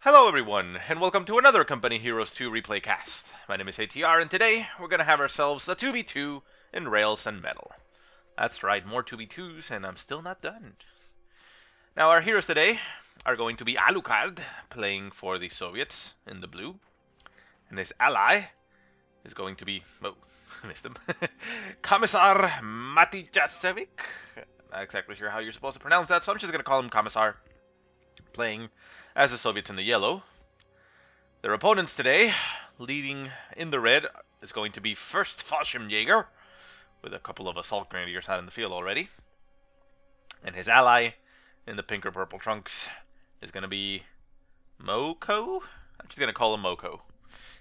Hello everyone, and welcome to another Company Heroes 2 replay cast. My name is ATR, and today we're gonna have ourselves a 2v2 in Rails and Metal. That's right, more 2v2s, and I'm still not done. Now our heroes today are going to be Alucard, playing for the Soviets in the blue. And his ally is going to be... oh, missed him. Commisar Matijasevic. Not exactly sure how you're supposed to pronounce that, so I'm just gonna call him Commisar, playing as the Soviets in the yellow. Their opponents today, leading in the red, is going to be first Fallschirmjager, with a couple of assault grenadiers out in the field already. And his ally in the pink or purple trunks is going to be moekou. I'm just going to call him moekou.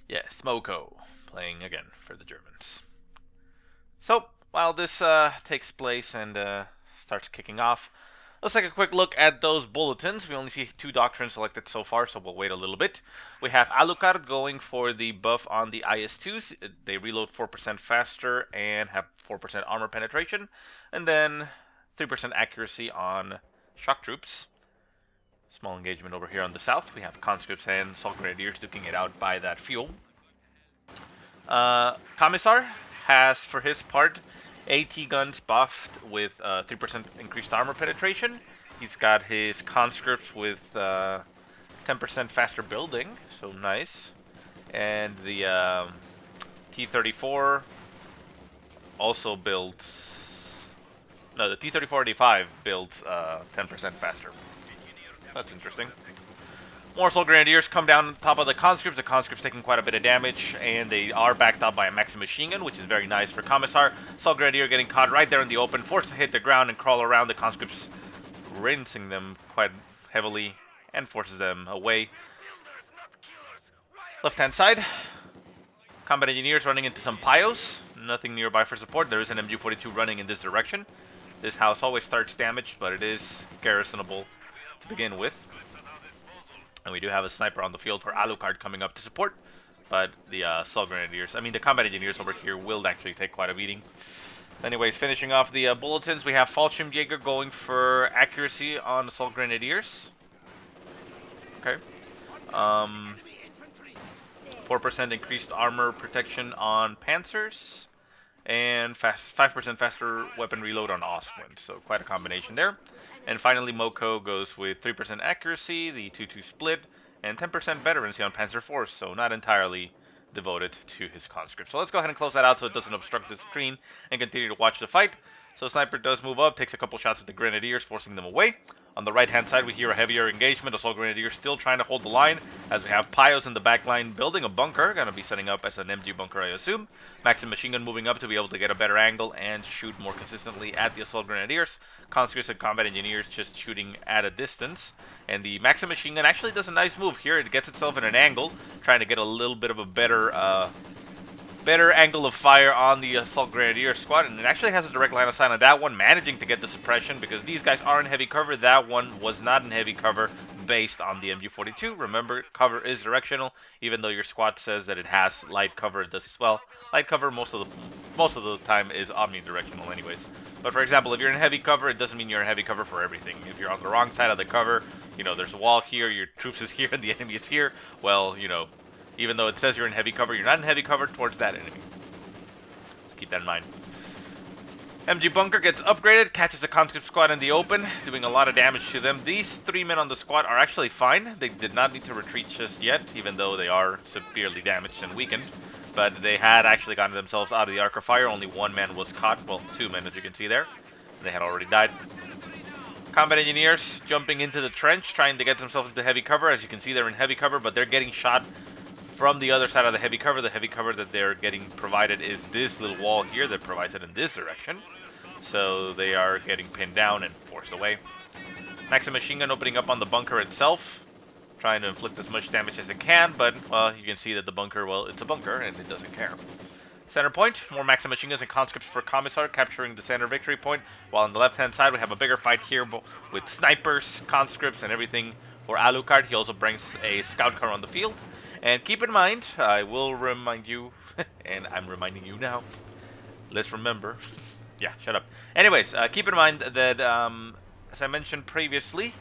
Yes, moekou, playing again for the Germans. So, while this takes place and starts kicking off, let's take a quick look at those bulletins. We only see 2 doctrines selected so far, so we'll wait a little bit. We have Alucard going for the buff on the IS-2s. They reload 4% faster and have 4% armor penetration. And then 3% accuracy on shock troops. Small engagement over here on the south. We have conscripts and assault grenadiers duking it out by that fuel. Commisar has, for his part, AT guns buffed with 3% increased armor penetration. He's got his conscripts with 10% faster building, so nice. And the T-34 also builds... no, the T-34-85 builds 10% faster. That's interesting. More assault grenadiers come down on top of the conscripts taking quite a bit of damage, and they are backed up by a maxi machine gun, which is very nice for Commisar. Assault grenadier getting caught right there in the open, forced to hit the ground and crawl around the conscripts, rinsing them quite heavily and forces them away. Left hand side, combat engineers running into some pios, nothing nearby for support. There is an MG42 running in this direction. This house always starts damaged, but it is garrisonable to begin with. And we do have a sniper on the field for Alucard coming up to support, but the assault grenadiers, the combat engineers over here will actually take quite a beating. Anyways, finishing off the bulletins, we have Fallschirmjager going for accuracy on assault grenadiers. Okay. 4% increased armor protection on panzers, and 5% faster weapon reload on Ostwind, so quite a combination there. And finally, moekou goes with 3% accuracy, the 2-2 split, and 10% veterancy on Panzer IV, so not entirely devoted to his conscript. So let's go ahead and close that out so it doesn't obstruct the screen and continue to watch the fight. So Sniper does move up, takes a couple shots at the Grenadiers, forcing them away. On the right-hand side, we hear a heavier engagement. Assault Grenadiers still trying to hold the line, as we have Pios in the back line building a bunker. Going to be setting up as an MG bunker, I assume. Maxim Machine Gun moving up to be able to get a better angle and shoot more consistently at the Assault Grenadiers. Conscripts and Combat Engineers just shooting at a distance. And the Maxim Machine Gun actually does a nice move here. It gets itself in an angle, trying to get a little bit of a better angle of fire on the Assault Grenadier squad, and it actually has a direct line of sight on that one, managing to get the suppression because these guys are in heavy cover. That one was not in heavy cover based on the MG42. Remember, cover is directional, even though your squad says that it has light cover. It does as well. Light cover most of the time is omnidirectional anyways. But for example, if you're in heavy cover, it doesn't mean you're in heavy cover for everything. If you're on the wrong side of the cover, there's a wall here, your troops is here, and the enemy is here, well, even though it says you're in heavy cover, you're not in heavy cover towards that enemy. Keep that in mind. MG Bunker gets upgraded, catches the conscript squad in the open, doing a lot of damage to them. These 3 men on the squad are actually fine. They did not need to retreat just yet, even though they are severely damaged and weakened. But they had actually gotten themselves out of the arc of fire. Only 1 man was caught. Well, 2 men, as you can see there. They had already died. Combat engineers jumping into the trench, trying to get themselves into heavy cover. As you can see, they're in heavy cover, but they're getting shot from the other side of the heavy cover. The heavy cover that they're getting provided is this little wall here that provides it in this direction. So they are getting pinned down and forced away. Maxim Machine Gun opening up on the bunker itself, trying to inflict as much damage as it can, but, well, you can see that the bunker, well, it's a bunker and it doesn't care. Center point, more Maxim Machine Guns and conscripts for Commisar, capturing the center victory point, while on the left-hand side we have a bigger fight here with snipers, conscripts, and everything for Alucard. He also brings a scout car on the field. And keep in mind, I will remind you, and I'm reminding you now, let's remember. Yeah, shut up. Anyways, keep in mind that, as I mentioned previously,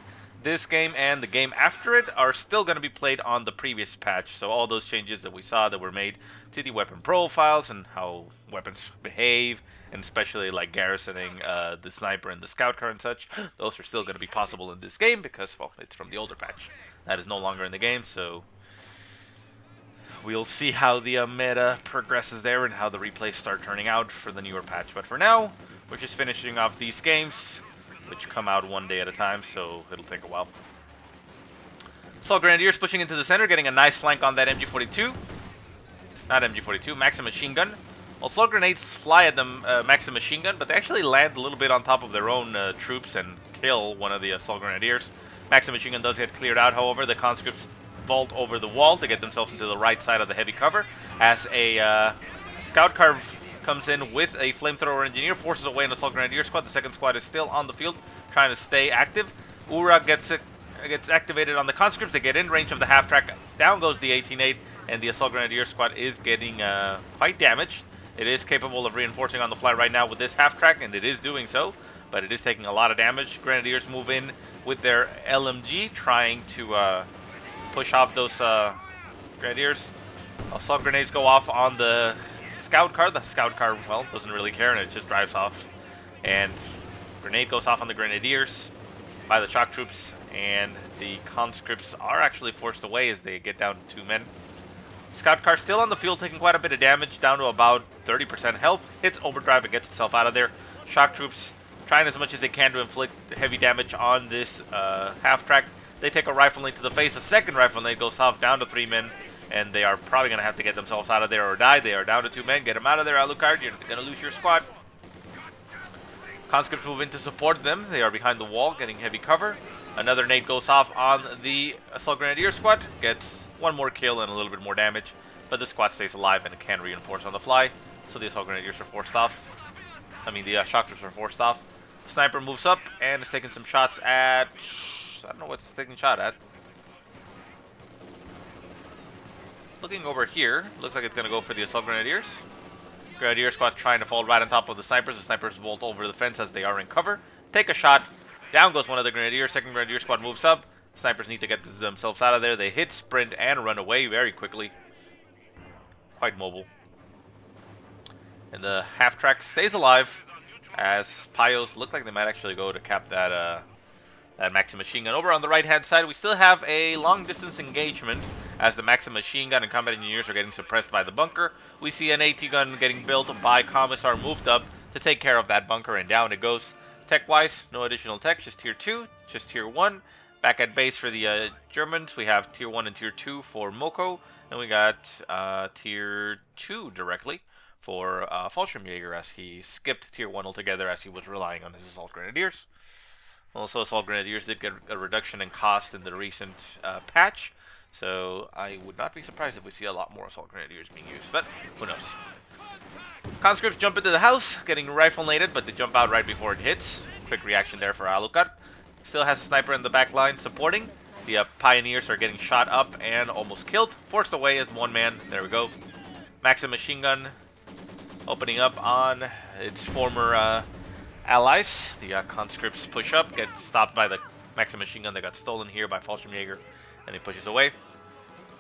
this game and the game after it are still going to be played on the previous patch. So all those changes that we saw that were made to the weapon profiles and how weapons behave, and especially like garrisoning the sniper and the scout car and such, those are still going to be possible in this game because, well, it's from the older patch. That is no longer in the game, so we'll see how the meta progresses there and how the replays start turning out for the newer patch. But for now, we're just finishing off these games, which come out one day at a time, so it'll take a while. Assault Grenadiers pushing into the center, getting a nice flank on that MG42. Not MG42, Maxim machine gun. Assault grenades fly at them, Maxim machine gun, but they actually land a little bit on top of their own troops and kill one of the Assault Grenadiers. Maxim machine gun does get cleared out, however, the conscripts vault over the wall to get themselves into the right side of the heavy cover as a scout car comes in with a flamethrower engineer, forces away an Assault Grenadier squad. The second squad is still on the field, trying to stay active. Ura gets activated on the conscripts. They get in range of the half-track. Down goes the 18-8, and the Assault Grenadier squad is getting quite damaged. It is capable of reinforcing on the fly right now with this half-track, and it is doing so, but it is taking a lot of damage. Grenadiers move in with their LMG, trying to push off those Grenadiers. Assault grenades go off on the scout car. The scout car, well, doesn't really care, and it just drives off. And grenade goes off on the Grenadiers by the shock troops, and the conscripts are actually forced away as they get down to 2 men. Scout car still on the field, taking quite a bit of damage, down to about 30% health. Hits overdrive and gets itself out of there. Shock troops trying as much as they can to inflict heavy damage on this half-track. They take a rifle nade to the face. A second rifle nade goes off, down to 3 men, and they are probably going to have to get themselves out of there or die. They are down to 2 men. Get them out of there, Alucard. You're going to lose your squad. Conscripts move in to support them. They are behind the wall, getting heavy cover. Another nade goes off on the Assault Grenadier squad. Gets one more kill and a little bit more damage, but the squad stays alive and it can reinforce on the fly. So the Assault Grenadiers are forced off. I mean, the shock troops are forced off. Sniper moves up and is taking some shots at... I don't know what it's taking a shot at. Looking over here, looks like it's going to go for the Assault Grenadiers. Grenadier squad trying to fall right on top of the snipers. The snipers vault over the fence as they are in cover. Take a shot. Down goes one of the Grenadiers. Second Grenadier squad moves up. Snipers need to get themselves out of there. They hit, sprint, and run away very quickly. Quite mobile. And the half-track stays alive as Pios look like they might actually go to cap that Maxim machine gun. Over on the right-hand side, we still have a long-distance engagement as the Maxim machine gun and combat engineers are getting suppressed by the bunker. We see an AT gun getting built by Commisar moved up to take care of that bunker, and down it goes. Tech-wise, no additional tech, just Tier 2, just Tier 1. Back at base for the Germans, we have Tier 1 and Tier 2 for moekou, and we got Tier 2 directly for Fallschirmjager, as he skipped Tier 1 altogether as he was relying on his Assault Grenadiers. Also, Assault Grenadiers did get a reduction in cost in the recent patch, so I would not be surprised if we see a lot more Assault Grenadiers being used, but who knows. Conscripts jump into the house, getting rifle naded, but they jump out right before it hits. Quick reaction there for Alucard. Still has a sniper in the back line supporting. The Pioneers are getting shot up and almost killed. Forced away as 1 man. There we go. Maxim machine gun opening up on its former allies. The conscripts push up, get stopped by the Maxim machine gun that got stolen here by Fallschirmjager, and he pushes away.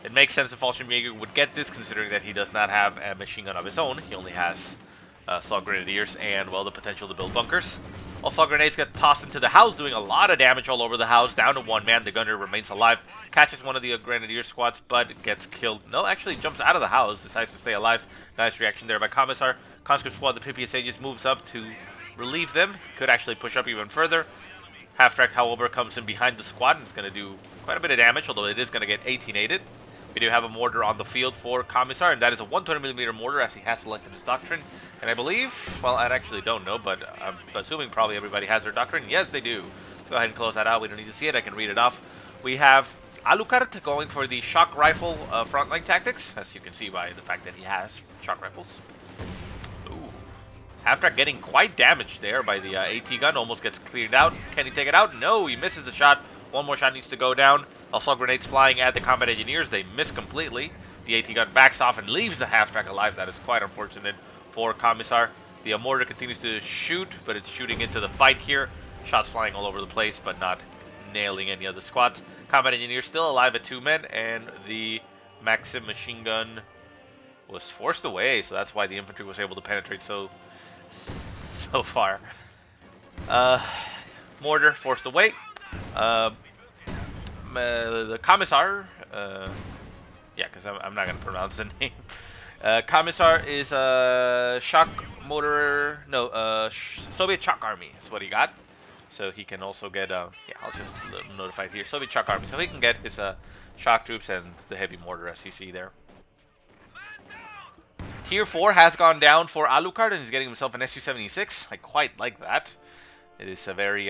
It makes sense if Fallschirmjager would get this, considering that he does not have a machine gun of his own. He only has Assault Grenadiers and, well, the potential to build bunkers. Assault grenades get tossed into the house, doing a lot of damage all over the house. Down to 1 man. The gunner remains alive. Catches one of the Grenadier squads, but gets killed. No, actually jumps out of the house. Decides to stay alive. Nice reaction there by Commisar. Conscript squad, the PPSA just moves up to relieve them. Could actually push up even further. Half-track, however, comes in behind the squad and is going to do quite a bit of damage, although it is going to get 18-aided. We do have a mortar on the field for Commisar, and that is a 120mm mortar as he has selected his Doctrine. And I believe, well, I actually don't know, but I'm assuming probably everybody has their Doctrine. Yes, they do. Go ahead and close that out. We don't need to see it. I can read it off. We have Alucard going for the shock rifle frontline tactics, as you can see by the fact that he has shock rifles. Ooh. Half-track getting quite damaged there by the AT gun. Almost gets cleared out. Can he take it out? No, he misses the shot. One more shot needs to go down. Assault grenades flying at the combat engineers. They miss completely. The AT gun backs off and leaves the half-track alive. That is quite unfortunate for Commisar. The mortar continues to shoot, but it's shooting into the fight here. Shots flying all over the place, but not nailing any of the squads. Combat engineer still alive at 2 men, and the Maxim machine gun was forced away, so that's why the infantry was able to penetrate so far. Mortar forced away. The Commisar, yeah, because I'm not going to pronounce the name. Commisar is a shock motor, no, Soviet shock army is what he got. So he can also get, yeah, I'll just notify it here, Soviet shock army. So he can get his shock troops and the heavy mortar, as you see there. Tier 4 has gone down for Alucard, and he's getting himself an Su-76. I quite like that. It is a very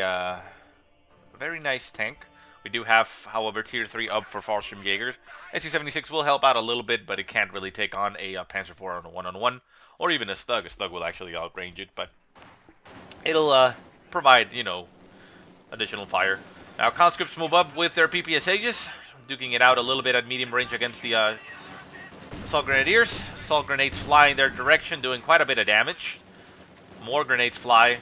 nice tank. We do have, however, Tier 3 up for Fallschirmjager. Su-76 will help out a little bit, but it can't really take on a Panzer IV on a one-on-one, or even a Stug. A Stug will actually outrange it, but it'll provide, you know, additional fire. Now, conscripts move up with their PPSHs, duking it out a little bit at medium range against the Assault Grenadiers. Assault grenades fly in their direction, doing quite a bit of damage. More grenades fly.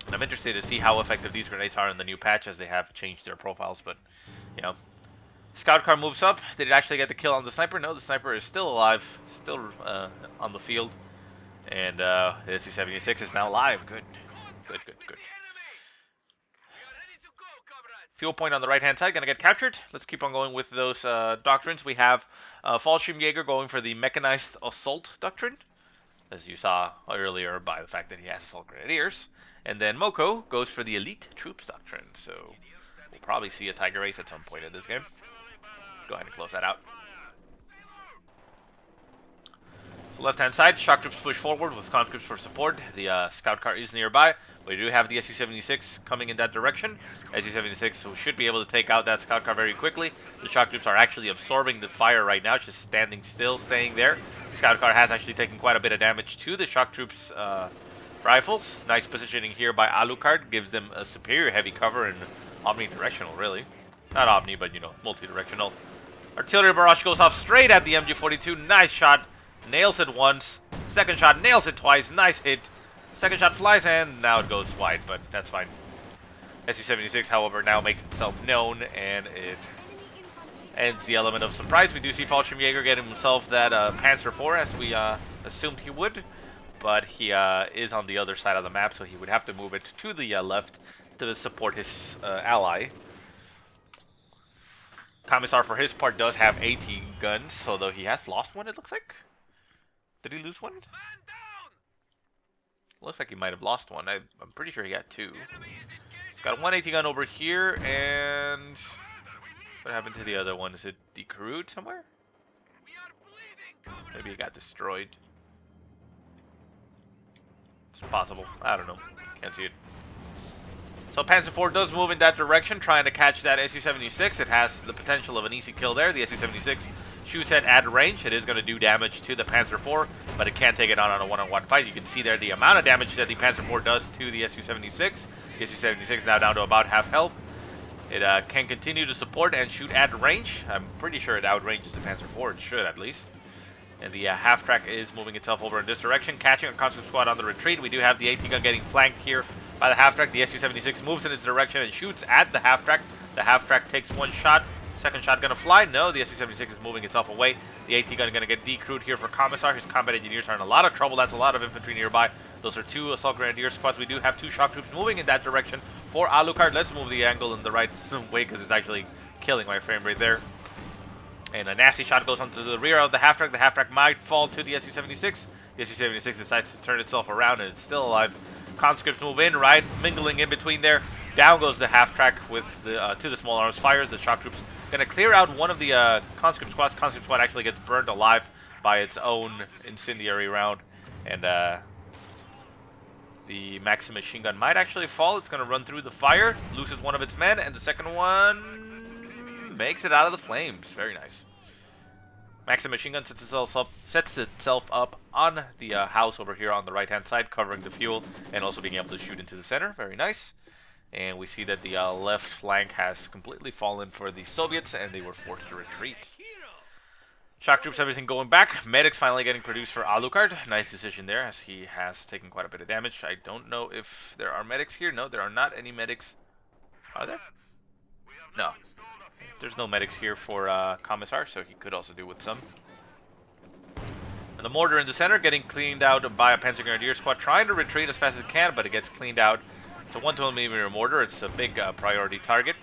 And I'm interested to see how effective these grenades are in the new patch, as they have changed their profiles, but, you know. Scout car moves up. Did it actually get the kill on the sniper? No, the sniper is still alive, still on the field. And the Su-76 is now alive. Good. Good, good, good. Fuel point on the right-hand side, going to get captured. Let's keep on going with those doctrines. We have Fallschirmjager going for the Mechanized Assault Doctrine, as you saw earlier by the fact that he has Assault Grenadiers. And then moekou goes for the Elite Troops Doctrine. So we'll probably see a Tiger Race at some point in this game. Go ahead and close that out. So left-hand side, shock troops push forward with conscripts for support. The scout car is nearby. We do have the Su-76 coming in that direction. Su-76 should be able to take out that scout car very quickly. The shock troops are actually absorbing the fire right now, just standing still, staying there. The scout car has actually taken quite a bit of damage to the shock troops' rifles. Nice positioning here by Alucard. Gives them a superior heavy cover and omnidirectional, really. Not omni, but, you know, multi-directional. Artillery barrage goes off straight at the MG42. Nice shot. Nails it once. Second shot nails it twice. Nice hit. Second shot flies, and now it goes wide, but that's fine. Su-76, however, now makes itself known, and it ends the element of surprise. We do see Fallschirmjager getting himself that Panzer IV, as we assumed he would, but he is on the other side of the map, so he would have to move it to the left to support his ally. Commisar, for his part, does have 18 guns, although he has lost one, it looks like. Did he lose one? Looks like he might have lost one. I'm pretty sure he got 2. Got one 80 gun over here, and what happened to the other one? Is it decrewed somewhere? Maybe it got destroyed. It's possible. I don't know. Can't see it. So Panzer IV does move in that direction, trying to catch that Su-76. It has the potential of an easy kill there. The Su-76 shoots at range. It is going to do damage to the Panzer IV, but it can't take it on a one-on-one fight. You can see there the amount of damage that the Panzer IV does to the Su-76. The Su-76 now down to about half health. It can continue to support and shoot at range. I'm pretty sure it outranges the Panzer IV. It should, at least. And the half-track is moving itself over in this direction, catching a conscript squad on the retreat. We do have the AT gun getting flanked here by the half-track. The Su-76 moves in its direction and shoots at the half-track. The half-track takes one shot. Second shot gonna fly? No, the Su-76 is moving itself away. The AT gun gonna get decrewed here for Commisar. His combat engineers are in a lot of trouble. That's a lot of infantry nearby. Those are 2 assault grenadier squads. We do have 2 shock troops moving in that direction for Alucard. Let's move the angle in the right way, because it's actually killing my frame rate there. And a nasty shot goes onto the rear of the half-track. The half-track might fall to the Su-76. The Su-76 decides to turn itself around, and it's still alive. Conscripts move in, right, mingling in between there. Down goes the half-track with the to the small arms fires. The shock troops gonna clear out one of the conscript squads. Conscript squad actually gets burned alive by its own incendiary round, and the Maxim machine gun might actually fall. It's gonna run through the fire, loses one of its men, and the second one makes it out of the flames. Very nice. Maxim machine gun sets itself up on the house over here on the right-hand side, covering the fuel and also being able to shoot into the center. Very nice. And we see that the left flank has completely fallen for the Soviets, and they were forced to retreat. Shock troops, everything going back. Medics finally getting produced for Alucard. Nice decision there, as he has taken quite a bit of damage. I don't know if there are medics here. No, there are not any medics. Are there? No. There's no medics here for Commisar, so he could also do with some. And the mortar in the center getting cleaned out by a Panzer Grenadier squad, trying to retreat as fast as it can, but it gets cleaned out. It's a 120mm mortar. It's a big priority target.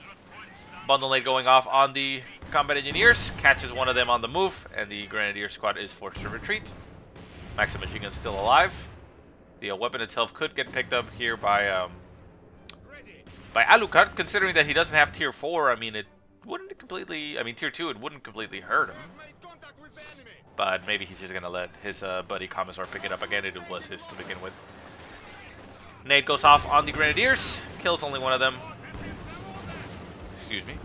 Bundle nade going off on the combat engineers, catches one of them on the move, and the Grenadier squad is forced to retreat. Maxim machine gun still alive. The weapon itself could get picked up here by Alucard, considering that he doesn't have tier 4. I mean, it wouldn't completely. I mean, tier 2, it wouldn't completely hurt him. But maybe he's just gonna let his buddy Commisar pick it up again. It was his to begin with. Nade goes off on the Grenadiers, kills only one of them. Excuse me.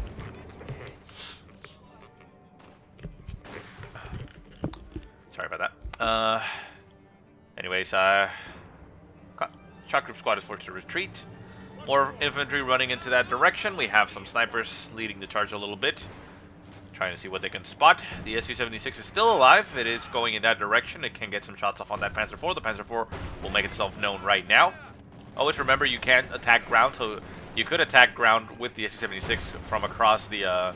Sorry about that. Anyways, Shock Group Squad is forced to retreat. More infantry running into that direction. We have some snipers leading the charge a little bit, trying to see what they can spot. The Su-76 is still alive. It is going in that direction. It can get some shots off on that Panzer IV. The Panzer IV will make itself known right now. Always remember, you can't attack ground, so you could attack ground with the Su-76 from across the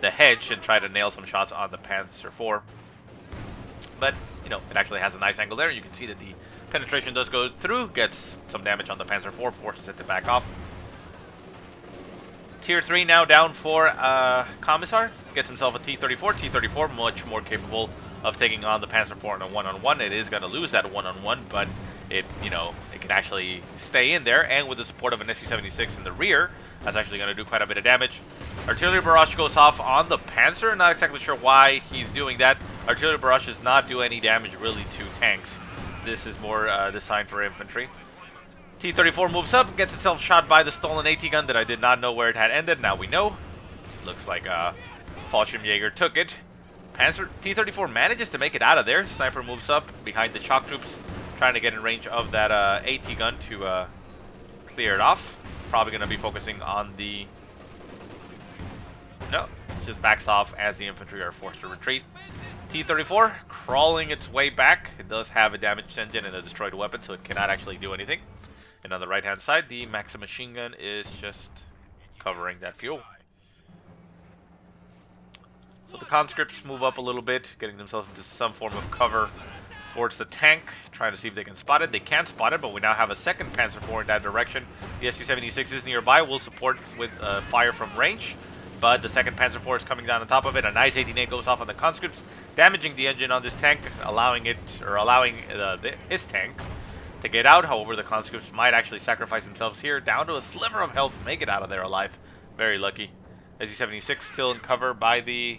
hedge and try to nail some shots on the Panzer IV. But, you know, it actually has a nice angle there. You can see that the penetration does go through, gets some damage on the Panzer IV, forces it to back off. Tier 3 now down for Commisar. Gets himself a T-34. T-34 much more capable of taking on the Panzer IV in a one-on-one. It is going to lose that one-on-one, but it, you know, it can actually stay in there, and with the support of an Su-76 in the rear, that's actually going to do quite a bit of damage. Artillery barrage goes off on the Panzer. Not exactly sure why he's doing that. Artillery barrage does not do any damage really to tanks. This is more designed for infantry. T-34 moves up, gets itself shot by the stolen AT gun that I did not know where it had ended. Now we know. Looks like Fallschirmjager took it. Panzer T-34 manages to make it out of there. Sniper moves up behind the shock troops, trying to get in range of that AT gun to clear it off. Probably going to be focusing on the... No, just backs off as the infantry are forced to retreat. T-34 crawling its way back. It does have a damaged engine and a destroyed weapon, so it cannot actually do anything. And on the right-hand side, the Maxim machine gun is just covering that fuel. So the conscripts move up a little bit, getting themselves into some form of cover towards the tank, trying to see if they can spot it. They can't spot it, but we now have a second Panzer IV in that direction. The Su-76 is nearby, will support with fire from range, but the second Panzer IV is coming down on top of it. A nice 18A goes off on the conscripts, damaging the engine on this tank, allowing his tank to get out. However, the conscripts might actually sacrifice themselves here, down to a sliver of health, make it out of there alive. Very lucky. Su-76 still in cover by the...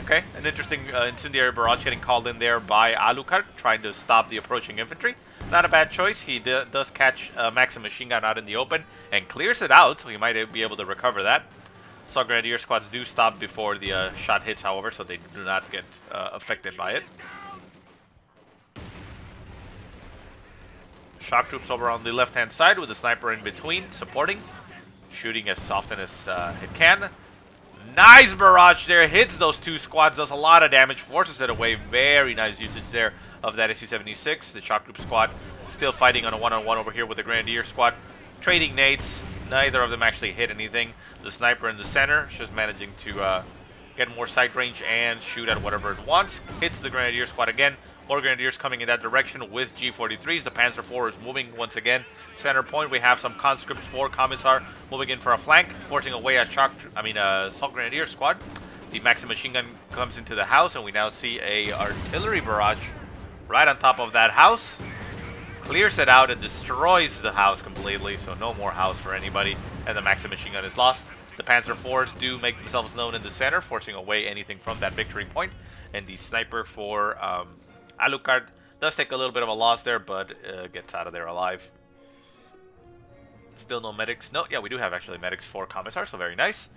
Okay, an interesting incendiary barrage getting called in there by Alucard, trying to stop the approaching infantry. Not a bad choice. He does catch a Maxim machine gun out in the open and clears it out, so he might be able to recover that. Assault Grenadier squads do stop before the shot hits, however, so they do not get affected by it. Shock troops over on the left-hand side with the sniper in between, supporting, shooting as often as it can. Nice barrage there, hits those two squads, does a lot of damage, forces it away. Very nice usage there of that Su-76. The shock group squad still fighting on a one-on-one over here with the Grenadier squad, trading nades. Neither of them actually hit anything. The sniper in the center just managing to get more sight range and shoot at whatever it wants. Hits the Grenadier squad again. More Grenadiers coming in that direction with G43s. The Panzer IV is moving once again. Center point, we have some conscripts for Commisar moving in for a flank, forcing away a assault Grenadier squad. The Maxim machine gun comes into the house, and we now see a artillery barrage right on top of that house. Clears it out and destroys the house completely, so no more house for anybody, and the Maxim machine gun is lost. The Panzer IVs do make themselves known in the center, forcing away anything from that victory point, and the sniper for Alucard does take a little bit of a loss there, but gets out of there alive. Still no medics. No, yeah, we do have actually medics for Commisar, so very nice.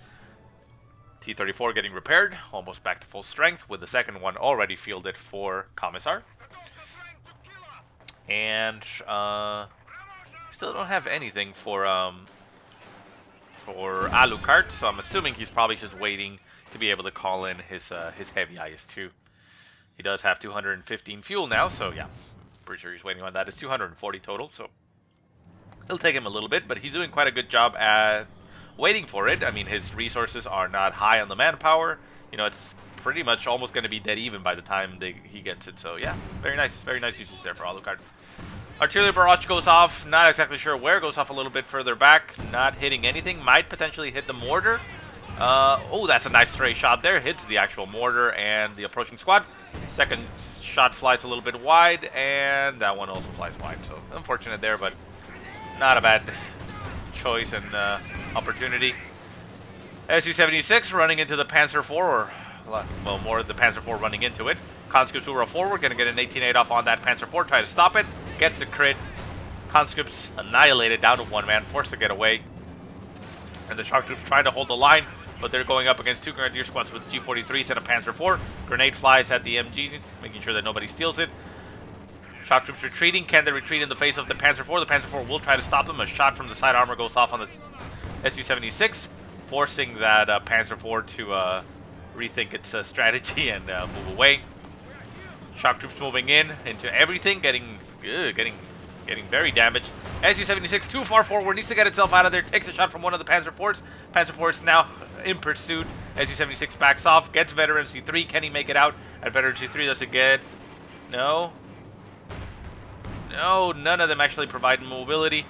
T-34 getting repaired, almost back to full strength, with the second one already fielded for Commisar. And still don't have anything for Alucard, so I'm assuming he's probably just waiting to be able to call in his heavy IS-2. He does have 215 fuel now, so yeah, pretty sure he's waiting on that. It's 240 total, so It'll take him a little bit, but he's doing quite a good job at waiting for it. I mean, his resources are not high on the manpower. You know, it's pretty much almost going to be dead even by the time he gets it. So yeah, very nice usage there for Alucard. Artillery barrage goes off, not exactly sure where, goes off a little bit further back, not hitting anything, might potentially hit the mortar. Oh, that's a nice stray shot there, hits the actual mortar and the approaching squad. Second shot flies a little bit wide, and that one also flies wide, so unfortunate there, but not a bad choice and opportunity. Su-76 running into the Panzer IV, or, well, more the Panzer IV running into it. Conscripts who are forward, going to get an 18-8 off on that Panzer IV, try to stop it, gets a crit. Conscripts annihilated, down to one man, forced to get away. And the shock troops trying to hold the line, but they're going up against two Grenadier squads with G43s and a Panzer IV. Grenade flies at the MG, making sure that nobody steals it. Shock troops retreating. Can they retreat in the face of the Panzer IV? The Panzer IV will try to stop them. A shot from the side armor goes off on the Su-76, forcing that Panzer IV to rethink its strategy and move away. Shock troops moving in into everything, getting very damaged. Su-76 too far forward, needs to get itself out of there, takes a shot from one of the Panzer IVs. Panzer IV is now in pursuit. Su-76 backs off, gets Veteran C3. Can he make it out? At Veteran C3, does it get? No. No, none of them actually provide mobility.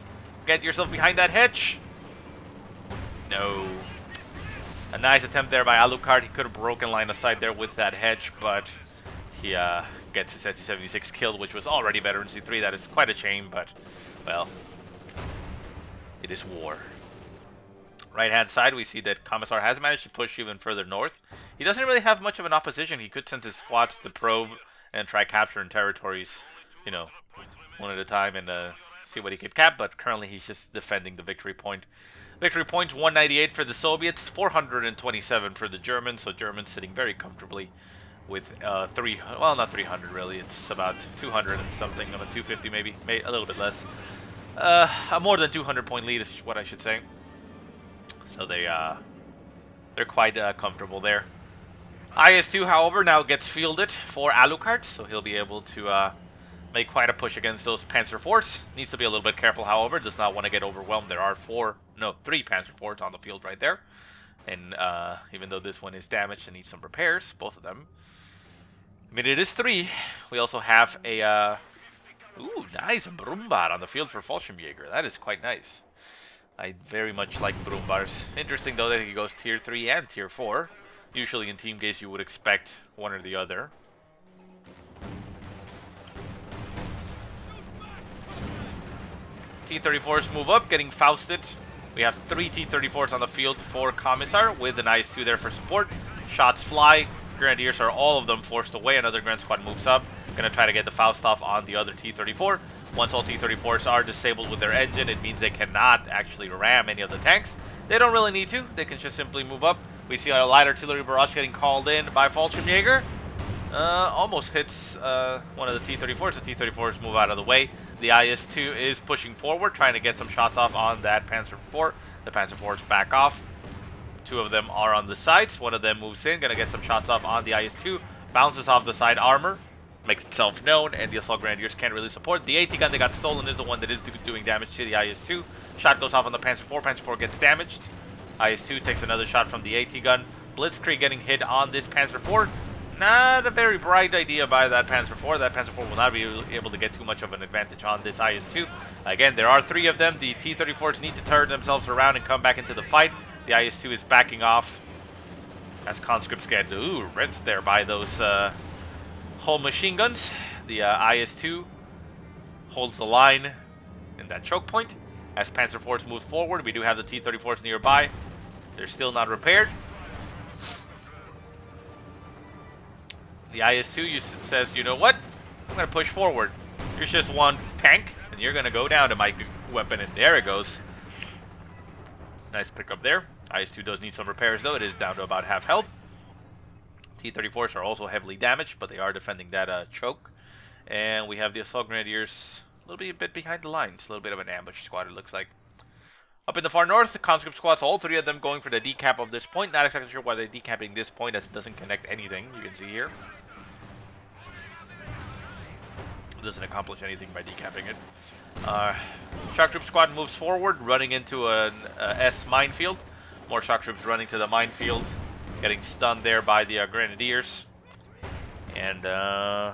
Get yourself behind that hedge. No. A nice attempt there by Alucard. He could have broken line of sight there with that hedge, but he gets his Su-76 killed, which was already Veteran C3. That is quite a shame, but, well, it is war. Right-hand side, we see that Commisar has managed to push even further north. He doesn't really have much of an opposition. He could send his squads to probe and try capturing territories, you know, one at a time and see what he could cap, but currently he's just defending the victory point. Victory points 198 for the Soviets, 427 for the Germans, so Germans sitting very comfortably with well, not 300 really, it's about 200 and something, about 250 maybe a little bit less. A more than 200 point lead is what I should say. So they're quite comfortable there. IS-2, however, now gets fielded for Alucard, so he'll be able to make quite a push against those Panzer IVs. Needs to be a little bit careful, however, does not want to get overwhelmed. There are three Panzer IVs on the field right there. And even though this one is damaged and needs some repairs, both of them. I mean, it is 3. We also have a, ooh, nice Brumbar on the field for Fallschirmjager. That is quite nice. I very much like Brumbars. Interesting, though, that he goes Tier 3 and Tier 4. Usually in Team Case, you would expect one or the other. T-34s move up, getting Fausted. We have 3 T-34s on the field for Commisar, with an IS-2 there for support. Shots fly. Grenadiers are all of them forced away. Another Grand Squad moves up. Gonna try to get the Faust off on the other T-34. Once all T-34s are disabled with their engine, it means they cannot actually ram any of the tanks. They don't really need to. They can just simply move up. We see a light artillery barrage getting called in by Fallschirmjager. Almost hits one of the T-34s. The T-34s move out of the way. The IS-2 is pushing forward, trying to get some shots off on that Panzer IV. The Panzer IVs back off. 2 of them are on the sides. One of them moves in, gonna get some shots off on the IS-2. Bounces off the side armor, makes itself known, and the Assault Grenadiers can't really support. The AT gun that got stolen is the one that is doing damage to the IS-2. Shot goes off on the Panzer IV. Panzer IV gets damaged. IS-2 takes another shot from the AT gun. Blitzkrieg getting hit on this Panzer IV. Not a very bright idea by that Panzer IV. That Panzer IV will not be able to get too much of an advantage on this IS-2. Again, there are 3 of them. The T-34s need to turn themselves around and come back into the fight. The IS-2 is backing off as conscripts get rinsed there by those whole machine guns. The IS-2 holds the line in that choke point. As Panzer IVs move forward, we do have the T-34s nearby. They're still not repaired. The IS-2 says, you know what? I'm going to push forward. Here's just one tank, and you're going to go down to my weapon, and there it goes. Nice pickup there. IS-2 does need some repairs, though. It is down to about half health. T-34s are also heavily damaged, but they are defending that choke. And we have the Assault Grenadiers a bit behind the lines. A little bit of an ambush squad, it looks like. Up in the far north, the conscript squads, all 3 of them going for the decap of this point. Not exactly sure why they're decapping this point, as it doesn't connect anything, you can see here. It doesn't accomplish anything by decapping it. Shock Troop Squad moves forward, running into an S minefield. More Shock Troops running to the minefield, getting stunned there by the Grenadiers. And, yeah.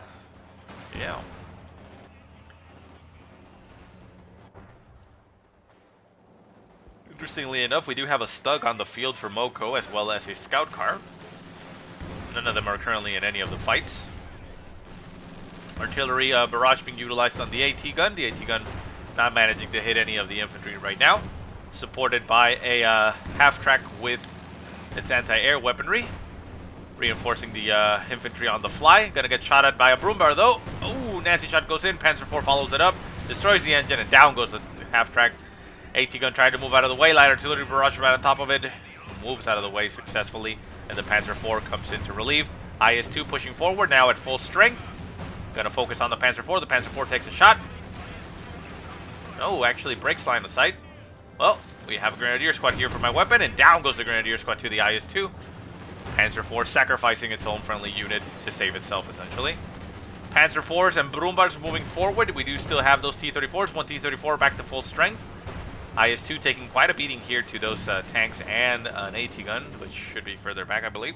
Interestingly enough, we do have a Stug on the field for moekou, as well as a Scout Car. None of them are currently in any of the fights. Artillery barrage being utilized on the AT gun. The AT gun not managing to hit any of the infantry right now. Supported by a half-track with its anti-air weaponry. Reinforcing the infantry on the fly. Gonna get shot at by a Broombar though. Ooh, nasty shot goes in. Panzer IV follows it up. Destroys the engine and down goes the half-track. AT gun trying to move out of the way. Light artillery barrage right on top of it. Moves out of the way successfully. And the Panzer IV comes in to relieve. IS-2 pushing forward now at full strength. Gonna focus on the Panzer IV. The Panzer IV takes a shot. No, actually breaks line of sight. Well, we have a Grenadier Squad here for my weapon, and down goes the Grenadier Squad to the IS-2. Panzer IV sacrificing its own friendly unit to save itself, essentially. Panzer IVs and Broombars moving forward. We do still have those T-34s. One T-34 back to full strength. IS-2 taking quite a beating here to those tanks and an AT gun, which should be further back, I believe.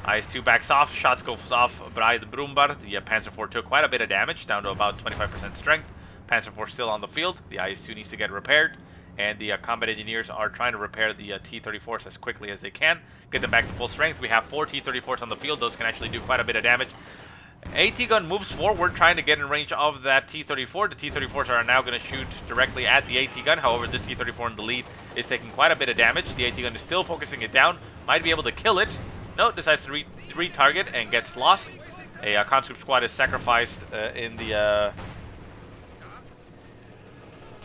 IS-2 backs off, shots goes off by the Broombar. The Panzer IV took quite a bit of damage, down to about 25% strength. Panzer IV still on the field. The IS-2 needs to get repaired, and the combat engineers are trying to repair the T-34s as quickly as they can, get them back to full strength. We have 4 T-34s on the field. Those can actually do quite a bit of damage. AT gun moves forward, trying to get in range of that T-34. The T-34s are now going to shoot directly at the AT gun. However, this T-34 in the lead is taking quite a bit of damage. The AT gun is still focusing it down. Might be able to kill it. No, decides to re-target and gets lost. A conscript squad is sacrificed in the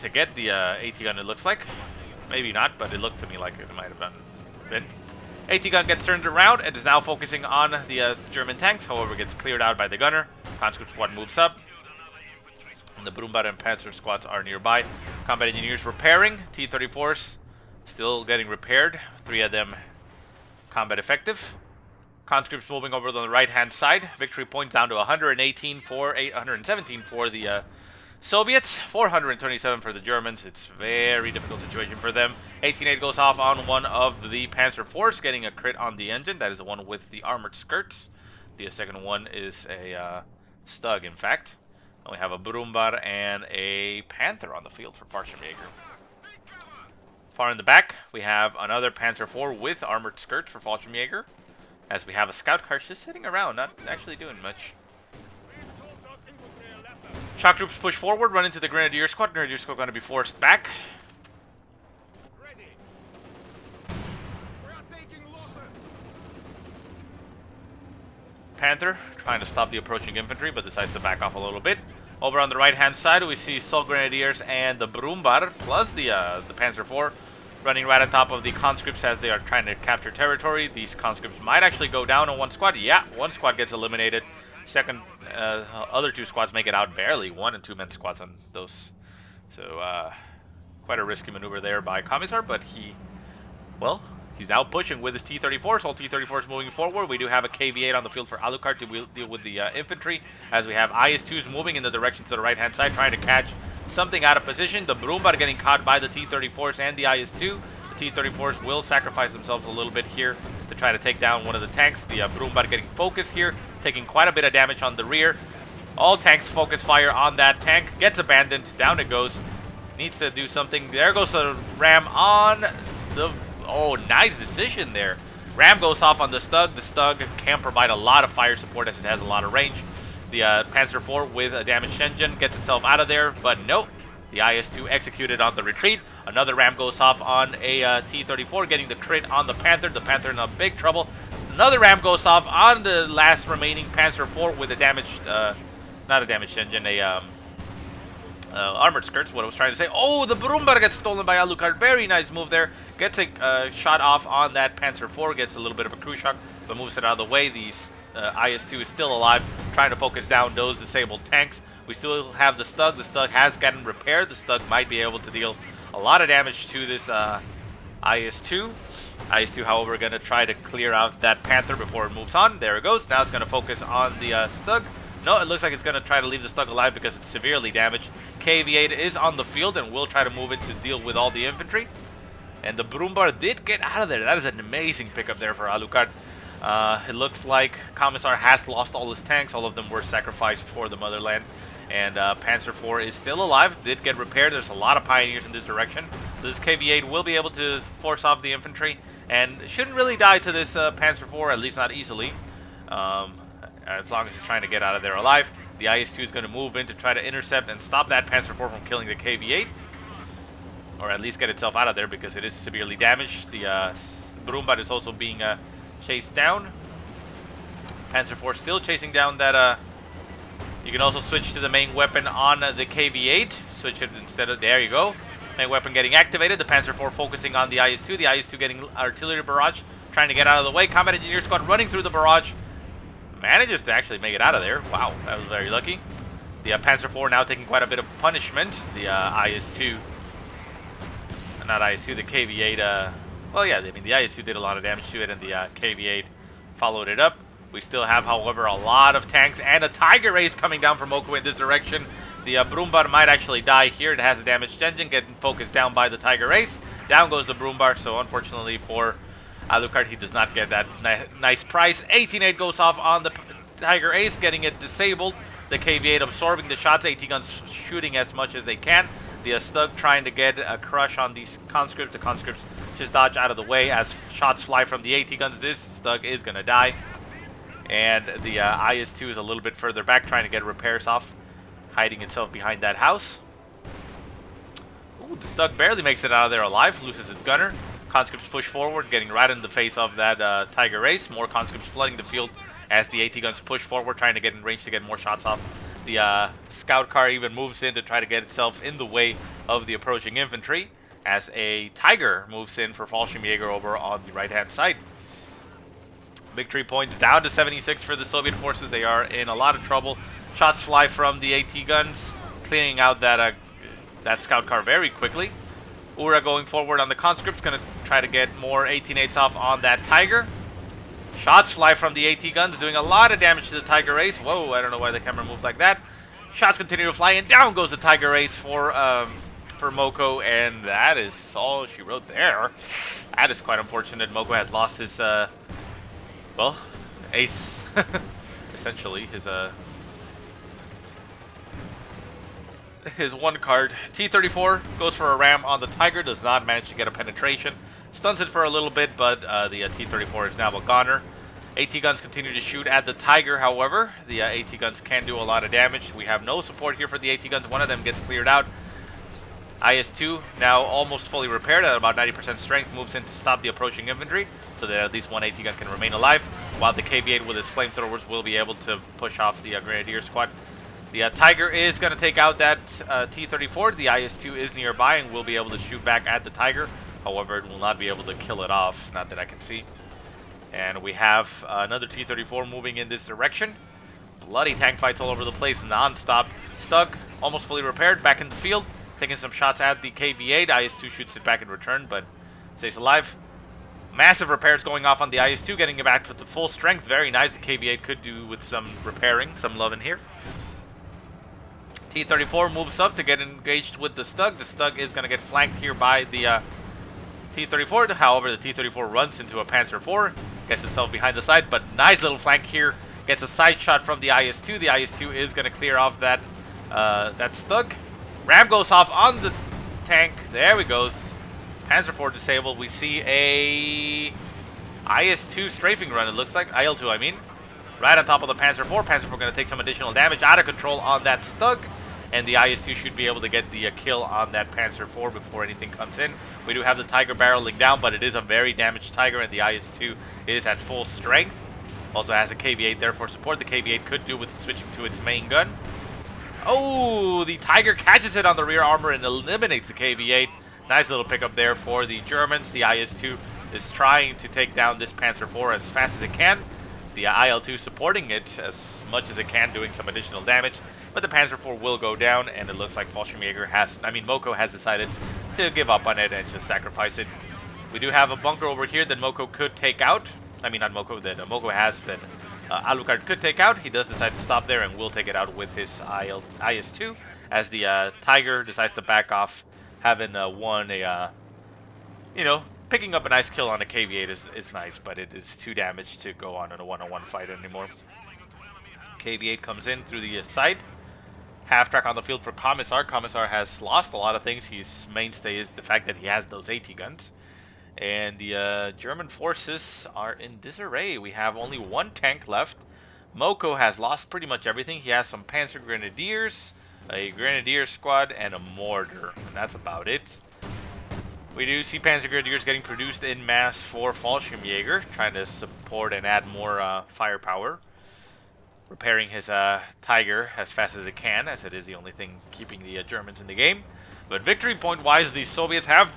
to get the AT gun. It looks like, maybe not, but it looked to me like it might have been. AT gun gets turned around and is now focusing on the German tanks. However, gets cleared out by the gunner. Conscript squad moves up. And the Broombar and Panzer squads are nearby. Combat engineers repairing. T-34s still getting repaired. 3 of them combat effective. Conscripts moving over on the right-hand side. Victory points down to 117 for the Soviets, 427 for the Germans. It's a very difficult situation for them. 18-8 goes off on one of the Panzer IVs, getting a crit on the engine. That is the one with the armored skirts. The second one is a Stug, in fact. And we have a Broombar and a Panther on the field for Fallschirmjager. Far in the back, we have another Panzer IV with armored skirts for Fallschirmjager, as we have a scout car just sitting around, not actually doing much. Shock troops push forward, run into the Grenadier Squad. Grenadier Squad going to be forced back. Panther trying to stop the approaching infantry, but decides to back off a little bit. Over on the right-hand side, we see Sol Grenadiers and the Broombar, plus the Panzer IV, running right on top of the conscripts as they are trying to capture territory. These conscripts might actually go down on one squad. Yeah, one squad gets eliminated. Second, other 2 squads make it out barely. 1- and 2-man squads on those. So, quite a risky maneuver there by Commisar, but he's now pushing with his T-34s. All T-34s moving forward. We do have a KV-8 on the field for Alucard to deal with the infantry, as we have IS-2s moving in the direction to the right-hand side, trying to catch something out of position. The Broombar getting caught by the T-34s and the IS-2. The T-34s will sacrifice themselves a little bit here to try to take down one of the tanks. The Broombar getting focused here, taking quite a bit of damage on the rear. All tanks focus fire on that tank. Gets abandoned. Down it goes. Needs to do something. There goes the ram on the... Oh, nice decision there. Ram goes off on the Stug. The Stug can provide a lot of fire support as it has a lot of range. The Panzer IV with a damaged engine gets itself out of there, but nope. The IS-2 executed on the retreat. Another ram goes off on a T-34, getting the crit on the Panther. The Panther in a big trouble. Another ram goes off on the last remaining Panzer IV with a damaged, not a damaged engine, a armored skirts, what I was trying to say. Oh, the Broombar gets stolen by Alucard. Very nice move there. Gets a shot off on that Panzer IV, gets a little bit of a crew shock, but moves it out of the way. The IS-2 is still alive, trying to focus down those disabled tanks. We still have the Stug. The Stug has gotten repaired. The Stug might be able to deal a lot of damage to this IS-2. IS-2, however, going to try to clear out that Panther before it moves on. There it goes. Now it's going to focus on the Stug. No, it looks like it's going to try to leave the Stug alive because it's severely damaged. KV-8 is on the field and will try to move in to deal with all the infantry. And the Brumbar did get out of there. That is an amazing pickup there for Alucard. It looks like Commisar has lost all his tanks. All of them were sacrificed for the motherland. And Panzer IV is still alive. Did get repaired. There's a lot of pioneers in this direction. So this KV-8 will be able to force off the infantry. And shouldn't really die to this Panzer IV, at least not easily. As long as he's trying to get out of there alive. The IS-2 is going to move in to try to intercept and stop that Panzer IV from killing the KV-8. Or at least get itself out of there because it is severely damaged. The Brumbar is also being chased down. Panzer IV still chasing down that... you can also switch to the main weapon on the KV-8. Switch it instead of... There you go. Main weapon getting activated. The Panzer IV focusing on the IS-2. The IS-2 getting artillery barrage. Trying to get out of the way. Combat Engineer Squad running through the barrage. Manages to actually make it out of there. Wow, that was very lucky. The Panzer IV now taking quite a bit of punishment. The IS-2... Not IS-2, the KV-8... well, yeah, I mean, the IS-2 did a lot of damage to it, and the KV-8 followed it up. We still have, however, a lot of tanks and a Tiger Race coming down from moekou in this direction. The Brumbar might actually die here. It has a damaged engine, getting focused down by the Tiger Race. Down goes the Brumbar, so unfortunately for Alucard, he does not get that nice price. 18-8 goes off on the Tiger Ace, getting it disabled. The KV-8 absorbing the shots. AT guns shooting as much as they can. The Stug trying to get a crush on these conscripts. The conscripts just dodge out of the way as shots fly from the AT guns. This Stug is going to die. And the IS-2 is a little bit further back, trying to get repairs off, hiding itself behind that house. Ooh, the Stug barely makes it out of there alive, loses its gunner. Conscripts push forward, getting right in the face of that Tiger Race. More conscripts flooding the field as the AT guns push forward, trying to get in range to get more shots off. The scout car even moves in to try to get itself in the way of the approaching infantry, as a Tiger moves in for Fallschirmjager over on the right-hand side. Victory points down to 76 for the Soviet forces. They are in a lot of trouble. Shots fly from the AT guns, cleaning out that scout car very quickly. Ura going forward on the conscripts, going to try to get more 18-8s off on that Tiger. Shots fly from the AT guns, doing a lot of damage to the Tiger Race. Whoa, I don't know why the camera moved like that. Shots continue to fly, and down goes the Tiger Race for moekou, and that is all she wrote there. That is quite unfortunate. moekou has lost his, well, ace, essentially, his one card. T-34 goes for a ram on the Tiger, does not manage to get a penetration. Stuns it for a little bit, but the T-34 is now a goner. AT guns continue to shoot at the Tiger, however. The AT guns can do a lot of damage. We have no support here for the AT guns. One of them gets cleared out. IS-2, now almost fully repaired at about 90% strength, moves in to stop the approaching infantry, so that at least one AT gun can remain alive, while the KV-8 with its flamethrowers will be able to push off the Grenadier squad. The Tiger is going to take out that T-34. The IS-2 is nearby and will be able to shoot back at the Tiger. However, it will not be able to kill it off, not that I can see. And we have another T-34 moving in this direction. Bloody tank fights all over the place, non-stop. Stug, almost fully repaired, back in the field, taking some shots at the KV-8. IS-2 shoots it back in return, but stays alive. Massive repairs going off on the IS-2, getting it back to the full strength. Very nice. The KV-8 could do with some repairing, some love in here. T-34 moves up to get engaged with the Stug. The Stug is going to get flanked here by the T-34. However, the T-34 runs into a Panzer IV, gets itself behind the side, but nice little flank here. Gets a side shot from the IS-2. The IS-2 is going to clear off that Stug. Ram goes off on the tank. There we go. Panzer IV disabled. We see a IS-2 strafing run, it looks like. IL-2, I mean. Right on top of the Panzer IV. Panzer IV going to take some additional damage. Out of control on that Stug. And the IS-2 should be able to get the kill on that Panzer IV before anything comes in. We do have the Tiger barreling down, but it is a very damaged Tiger, and the IS-2 is at full strength. Also has a KV-8 there for support. The KV-8 could do with switching to its main gun. Oh, the Tiger catches it on the rear armor and eliminates the KV-8. Nice little pickup there for the Germans. The IS-2 is trying to take down this Panzer IV as fast as it can. The IL-2 supporting it as much as it can, doing some additional damage. But the Panzer IV will go down, and it looks like Fallschirmjager moekou has decided to give up on it and just sacrifice it. We do have a bunker over here that moekou could take out. I mean, not moekou, that moekou has that Alucard could take out. He does decide to stop there and will take it out with his IS-2 as the Tiger decides to back off, having won a, picking up a nice kill on a KV-8 is nice, but it is too damaged to go on in a one-on-one fight anymore. KV-8 comes in through the side. Half-track on the field for Commisar. Commisar has lost a lot of things. His mainstay is the fact that he has those AT guns. And the German forces are in disarray. We have only one tank left. Moekou has lost pretty much everything. He has some Panzer Grenadiers, a Grenadier squad, and a mortar. And that's about it. We do see Panzer Grenadiers getting produced in mass for Fallschirmjager, trying to support and add more firepower. Repairing his Tiger as fast as it can, as it is the only thing keeping the Germans in the game. But victory point-wise, the Soviets have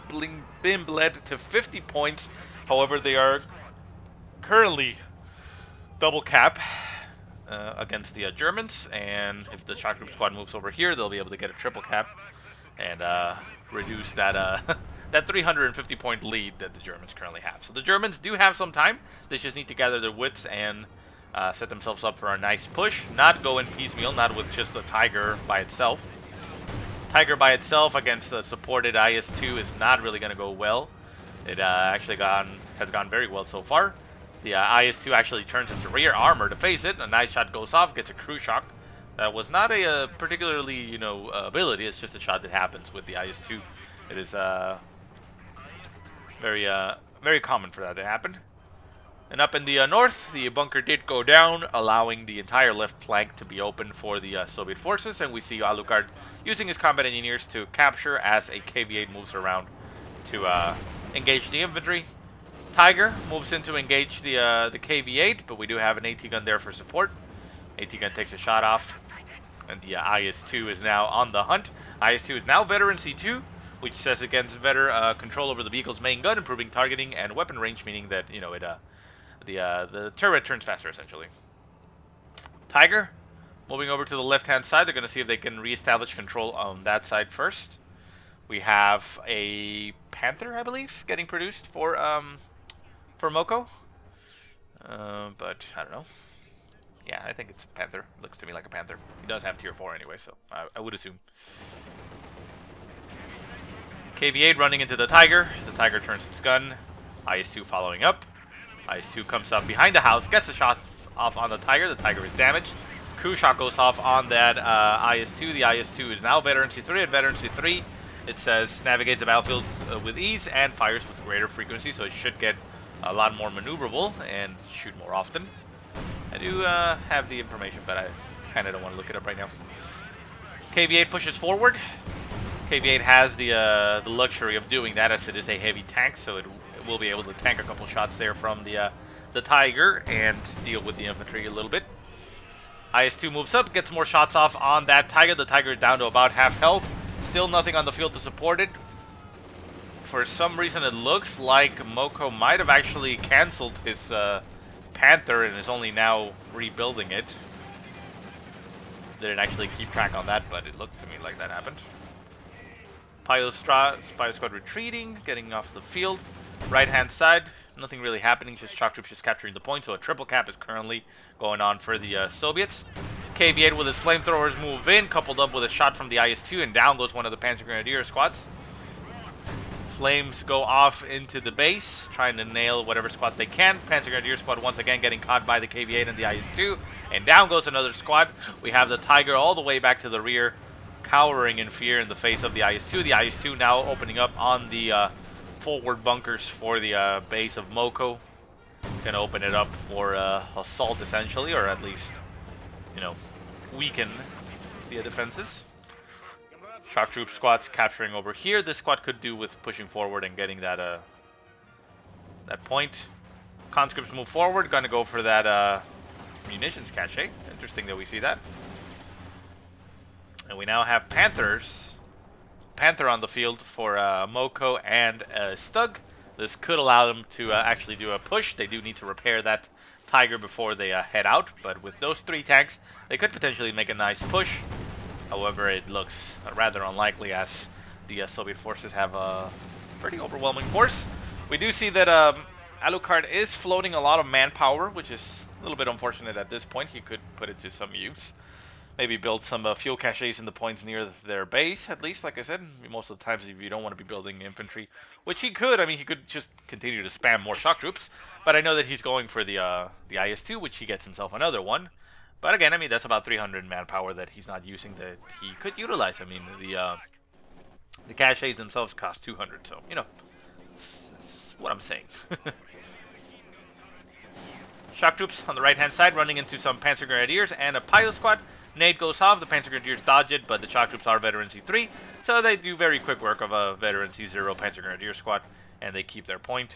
been bled to 50 points. However, they are currently double cap against the Germans. And if the shot group squad moves over here, they'll be able to get a triple cap and reduce that that 350-point lead that the Germans currently have. So the Germans do have some time. They just need to gather their wits and set themselves up for a nice push. Not go in piecemeal, not with just the Tiger by itself. Tiger by itself against the supported IS-2 is not really going to go well. It actually has gone very well so far. The IS-2 actually turns into rear armor to face it. A nice shot goes off, gets a crew shock. That was not a particularly, ability. It's just a shot that happens with the IS-2. It is very common for that to happen. And up in the north, the bunker did go down, allowing the entire left flank to be open for the Soviet forces. And we see Alucard using his combat engineers to capture as a KV-8 moves around to engage the infantry. Tiger moves in to engage the KV-8, but we do have an AT gun there for support. AT gun takes a shot off, and the IS-2 is now on the hunt. IS-2 is now veteran C2, which says it gets better control over the vehicle's main gun, improving targeting and weapon range, meaning that the turret turns faster, essentially. Tiger, moving over to the left-hand side. They're going to see if they can reestablish control on that side first. We have a Panther, I believe, getting produced for Moekou. But I don't know. Yeah, I think it's a Panther. Looks to me like a Panther. He does have tier 4 anyway, so I would assume. KV-8 running into the Tiger. The Tiger turns its gun. IS-2 following up. IS-2 comes up behind the house, gets the shot off on the Tiger. The Tiger is damaged. Crew shot goes off on that IS-2. The IS-2 is now veteran C3. At veteran C3, it says navigates the battlefield with ease and fires with greater frequency, so it should get a lot more maneuverable and shoot more often. I do have the information, but I kind of don't want to look it up right now. KV-8 pushes forward. KV-8 has the luxury of doing that, as it is a heavy tank, so it will be able to tank a couple shots there from the Tiger and deal with the infantry a little bit. IS-2 moves up, gets more shots off on that Tiger. The Tiger is down to about half health. Still nothing on the field to support it. For some reason, it looks like Moekou might have actually canceled his Panther and is only now rebuilding it. Didn't actually keep track on that, but it looks to me like that happened. Spy squad retreating, getting off the field. Right-hand side, nothing really happening, just shock troops just capturing the point, so a triple cap is currently going on for the Soviets. KV-8 with his flamethrowers move in, coupled up with a shot from the IS-2, and down goes one of the Panzer Grenadier squads. Flames go off into the base, trying to nail whatever squads they can. Panzer Grenadier squad once again getting caught by the KV-8 and the IS-2, and down goes another squad. We have the Tiger all the way back to the rear, cowering in fear in the face of the IS-2. The IS-2 now opening up on the forward bunkers for the base of Moekou. Gonna open it up for assault, essentially, or at least, weaken the defenses. Shock troop squads capturing over here. This squad could do with pushing forward and getting that that point. Conscripts move forward. Gonna go for that munitions cache. Interesting that we see that. And we now have Panther on the field for Moekou and Stug. This could allow them to actually do a push. They do need to repair that Tiger before they head out, but with those 3 tanks, they could potentially make a nice push. However, it looks rather unlikely, as the Soviet forces have a pretty overwhelming force. We do see that Alucard is floating a lot of manpower, which is A little bit unfortunate at this point. He could put it to some use. Maybe build some fuel caches in the points near their base, at least, like I said. Most of the times if you don't want to be building infantry, which he could, I mean, he could just continue to spam more shock troops. But I know that he's going for the IS-2, which he gets himself another one. But again, I mean, that's about 300 manpower that he's not using that he could utilize. I mean, the caches themselves cost 200, so, you know, that's what I'm saying. Shock troops on the right-hand side running into some Panzer Grenadiers and a Pio squad. Nade goes off, the Panzer Grenadiers dodge it, but the shock troops are veteran C3, so they do very quick work of a veteran C0 Panzer Grenadier squad, and they keep their point.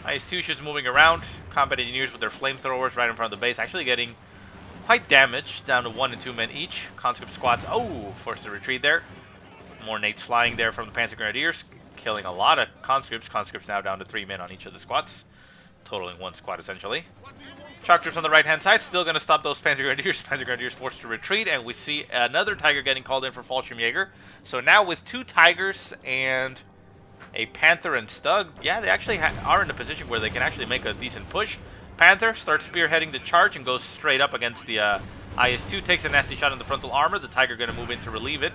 IS-2 just moving around, combat engineers with their flamethrowers right in front of the base, actually getting quite damaged, down to 1 and 2 men each. Conscript squads, forced to retreat there. More nades flying there from the Panzer Grenadiers, killing a lot of conscripts. Conscripts now down to 3 men on each of the squads, totaling 1 squad essentially. Shock troops on the right-hand side, still going to stop those Panzer Grenadiers. Panzer Grenadiers forced to retreat, and we see another Tiger getting called in for Fallschirmjager. So now with 2 Tigers and a Panther and Stug, yeah, they actually are in a position where they can actually make a decent push. Panther starts spearheading the charge and goes straight up against the IS-2, takes a nasty shot in the frontal armor. The Tiger going to move in to relieve it,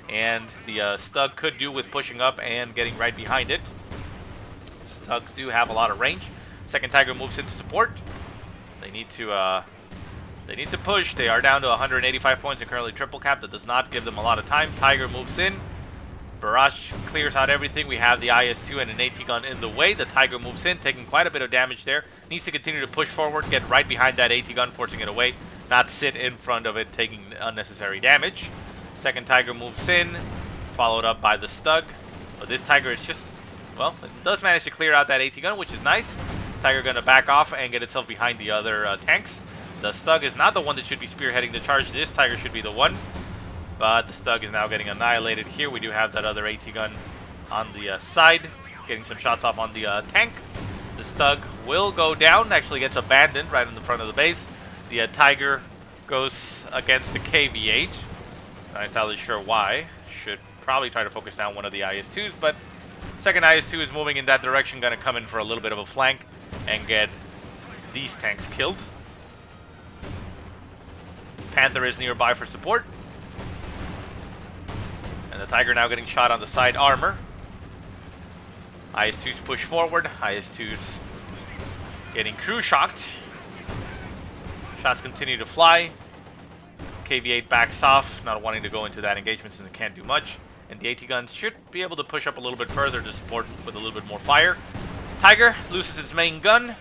and the Stug could do with pushing up and getting right behind it. Stugs do have a lot of range. Second Tiger moves into support. They need to push. They are down to 185 points and currently triple cap. That does not give them a lot of time. Tiger moves in. Barrage clears out everything. We have the IS-2 and an AT gun in the way. The Tiger moves in, taking quite a bit of damage there. Needs to continue to push forward, get right behind that AT gun, forcing it away. Not sit in front of it, taking unnecessary damage. Second Tiger moves in, followed up by the Stug. But this Tiger is just, well, it does manage to clear out that AT gun, which is nice. Tiger going to back off and get itself behind the other tanks. The Stug is not the one that should be spearheading the charge. This Tiger should be the one. But the Stug is now getting annihilated here. We do have that other AT gun on the side, getting some shots off on the tank. The Stug will go down, actually gets abandoned right in the front of the base. The Tiger goes against the KVH. Not entirely sure why. Should probably try to focus down one of the IS-2s, but second IS-2 is moving in that direction, going to come in for a little bit of a flank and get these tanks killed. Panther is nearby for support. And the Tiger now getting shot on the side armor. IS-2s push forward. IS-2s getting crew shocked. Shots continue to fly. KV-8 backs off, not wanting to go into that engagement since it can't do much. And the AT guns should be able to push up a little bit further to support with a little bit more fire. Tiger loses its main gun.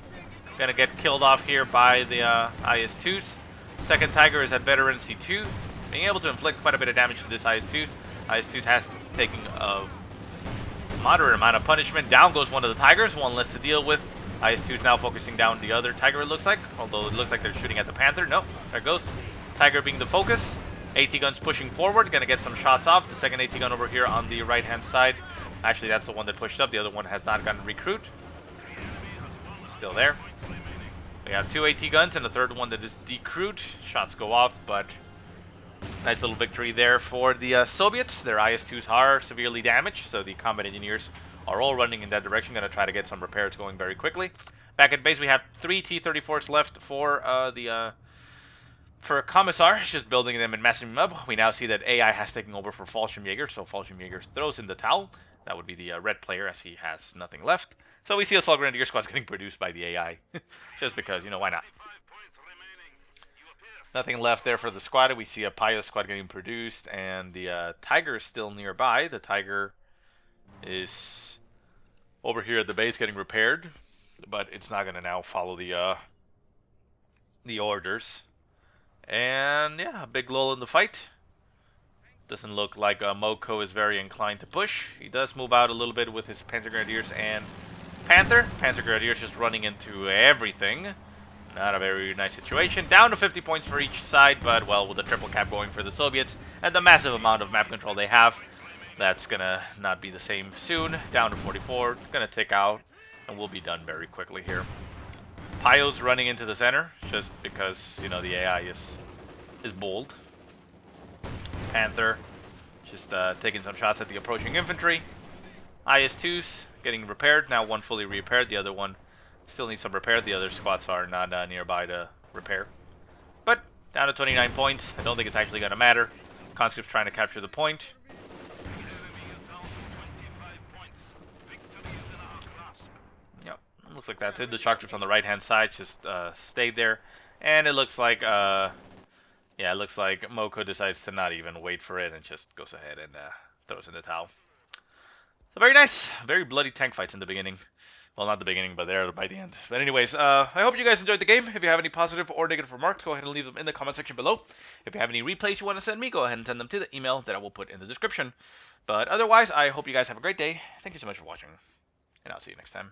Gonna get killed off here by the IS-2s. Second Tiger is at veteran C2, being able to inflict quite a bit of damage to this IS-2s. IS-2s has taken a moderate amount of punishment. Down goes one of the Tigers, one less to deal with. IS-2s now focusing down the other Tiger, it looks like. Although it looks like they're shooting at the Panther. Nope, there goes. Tiger being the focus. AT guns pushing forward, gonna get some shots off. The second AT gun over here on the right-hand side. Actually, that's the one that pushed up. The other one has not gotten recruit. Still there. We have 2 AT guns and a third one that is decrewed. Shots go off, but nice little victory there for the Soviets. Their IS-2s are severely damaged, so the combat engineers are all running in that direction. Going to try to get some repairs going very quickly. Back at base, we have 3 T-34s left for Commisar. Just building them and messing them up. We now see that AI has taken over for Fallschirmjager, so Fallschirmjager throws in the towel. That would be the red player, as he has nothing left. So we see Assault Grenadier squads getting produced by the AI. Just because, you know, why not? Nothing left there for the squad. We see a Pio squad getting produced, and the Tiger is still nearby. The Tiger is over here at the base getting repaired, but it's not going to now follow the orders. And yeah, a big lull in the fight. Doesn't look like moekou is very inclined to push. He does move out a little bit with his Panzer Grenadiers and Panther. Panzer Grenadiers just running into everything. Not a very nice situation. Down to 50 points for each side, but well, with the triple cap going for the Soviets and the massive amount of map control they have, that's gonna not be the same soon. Down to 44. Gonna tick out, and we'll be done very quickly here. Pio's running into the center just because, you know, the AI is bold. Panther just taking some shots at the approaching infantry. IS-2s getting repaired. Now one fully repaired, the other one Still need some repair. The other squads are not nearby to repair. But down to 29 points. I don't think it's actually going to matter. Conscript's trying to capture the point. Yep, looks like that's it. The shock troops on the right-hand side just stayed there. And it looks like, yeah, it looks like moekou decides to not even wait for it and just goes ahead and throws in the towel. So very nice. Very bloody tank fights in the beginning. Well, not the beginning, but there by the end. But anyways, I hope you guys enjoyed the game. If you have any positive or negative remarks, go ahead and leave them in the comment section below. If you have any replays you want to send me, go ahead and send them to the email that I will put in the description. But otherwise, I hope you guys have a great day. Thank you so much for watching, and I'll see you next time.